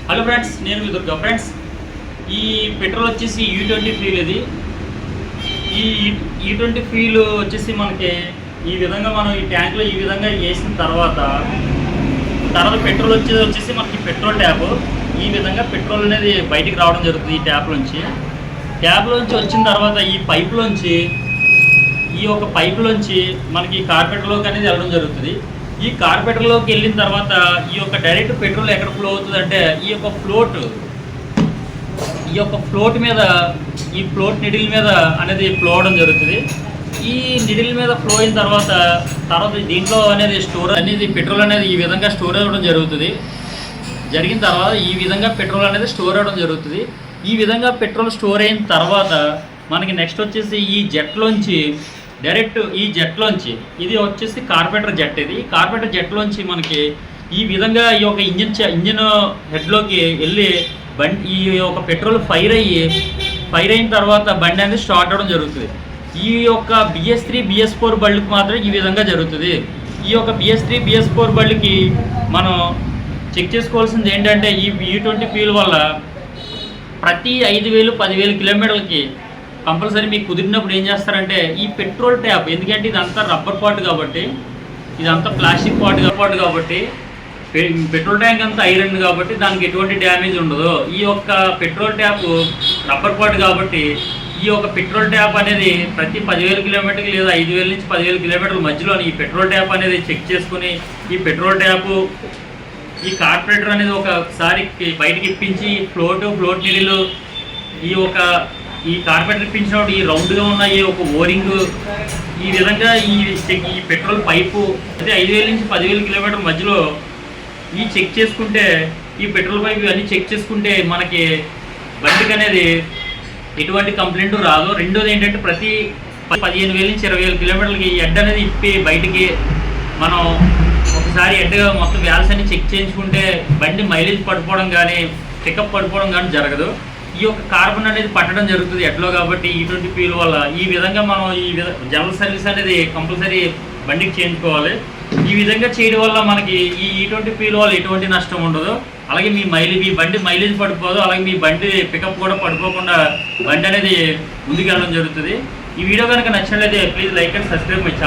Hello friends, నేను మీ Durga. Friends, ఈ petrol వచ్చేసి E20 ఫ్యూల్. ఇది ఈ E20 ఫ్యూల్ వచ్చేసి మనకి ఈ విధంగా మనం ఈ ట్యాంక్లో ఈ విధంగా వేసిన తర్వాత పెట్రోల్ వచ్చేసి మనకి పెట్రోల్ ట్యాప్ ఈ విధంగా పెట్రోల్ అనేది బయటికి రావడం జరుగుతుంది. ఈ ట్యాప్లోంచి వచ్చిన తర్వాత ఈ పైపులోంచి మనకి కార్పెట్లోకి అనేది వెళ్ళడం జరుగుతుంది. ఈ కార్పెటర్లోకి వెళ్ళిన తర్వాత ఈ యొక్క డైరెక్ట్ పెట్రోల్ ఎక్కడ ఫ్లో అవుతుంది అంటే ఈ యొక్క ఫ్లోట్ మీద, ఈ ఫ్లోట్ నిడిల్ మీద అనేది ఫ్లో అవడం జరుగుతుంది. ఈ నిడిల్ మీద ఫ్లో అయిన తర్వాత దీంట్లో అనేది పెట్రోల్ అనేది ఈ విధంగా స్టోర్ అవ్వడం జరుగుతుంది. జరిగిన తర్వాత ఈ విధంగా పెట్రోల్ అనేది స్టోర్ అవ్వడం జరుగుతుంది. ఈ విధంగా పెట్రోల్ స్టోర్ అయిన తర్వాత మనకి నెక్స్ట్ వచ్చేసి ఈ జెట్లోంచి ఇది వచ్చేసి కార్పెటర్ జెట్. ఇది కార్పెటర్ జెట్లోంచి మనకి ఈ విధంగా ఈ యొక్క ఇంజిన్ హెడ్లోకి వెళ్ళి ఈ యొక్క పెట్రోల్ ఫైర్ అయిన తర్వాత బండి అనేది స్టార్ట్ అవ్వడం జరుగుతుంది. ఈ యొక్క BS3 BS4 బళ్ళకి మాత్రం ఈ విధంగా జరుగుతుంది. ఈ యొక్క BS3 BS4 బళ్ళకి మనం చెక్ చేసుకోవాల్సింది ఏంటంటే ఈ E20 ఫ్యూల్ వల్ల ప్రతి 5,000-10,000 కిలోమీటర్లకి కంపల్సరీ మీకు కుదిరినప్పుడు ఏం చేస్తారంటే ఈ పెట్రోల్ ట్యాప్, ఎందుకంటే ఇదంతా రబ్బర్ పార్ట్ కాబట్టి, ఇదంతా ప్లాస్టిక్ పార్ట్ కాబట్టి పెట్రోల్ ట్యాంక్ అంతా ఐరన్ కాబట్టి దానికి ఎటువంటి డ్యామేజ్ ఉండదు. ఈ యొక్క పెట్రోల్ ట్యాప్ రబ్బర్ పార్ట్ కాబట్టి ఈ యొక్క పెట్రోల్ ట్యాప్ అనేది ప్రతి 10,000 కిలోమీటర్కి లేదా 5,000 నుంచి 10,000 కిలోమీటర్ల మధ్యలో ఈ పెట్రోల్ ట్యాప్ అనేది చెక్ చేసుకుని ఈ పెట్రోల్ ట్యాపు ఈ కార్పొరేటర్ అనేది ఒకసారి బయటకి ఇప్పించి ఫ్లోట్ నీళ్ళు ఈ కార్పెటర్ ఇప్పించినప్పుడు ఈ రౌండ్గా ఉన్న ఈ ఒక ఓరింగ్ ఈ విధంగా ఈ పెట్రోల్ పైపు అయితే 5,000 నుంచి 10,000 కిలోమీటర్ల మధ్యలో ఈ చెక్ చేసుకుంటే ఈ పెట్రోల్ పైపు ఇవన్నీ చెక్ చేసుకుంటే మనకి బండికి అనేది ఎటువంటి కంప్లైంట్ రాదు. రెండోది ఏంటంటే ప్రతి 15,000 నుంచి 20,000 కిలోమీటర్లకి హెడ్ అనేది ఇప్పి బయటికి మనం ఒకసారి హెడ్గా మొత్తం వ్యాల్స్ అన్ని చెక్ చేయించుకుంటే బండి మైలేజ్ పడిపోవడం కానీ పికప్ పడిపోవడం కానీ జరగదు. ఈ యొక్క కార్బన్ అనేది పట్టడం జరుగుతుంది ఎట్లో కాబట్టి E20 ఫ్యూల్ వల్ల ఈ విధంగా మనం జనరల్ సర్వీస్ అనేది కంపల్సరీ బండికి చేయించుకోవాలి. ఈ విధంగా చేయడం వల్ల మనకి ఈ E20 ఫ్యూల్ వల్ల ఎటువంటి నష్టం ఉండదు. అలాగే మీ బండి మైలేజ్ పడిపోదు. అలాగే మీ బండి పికప్ కూడా పడిపోకుండా బండి అనేది ముందుకు వెళ్ళడం జరుగుతుంది. ఈ వీడియో కనుక నచ్చినట్లయితే please like and subscribe my channel.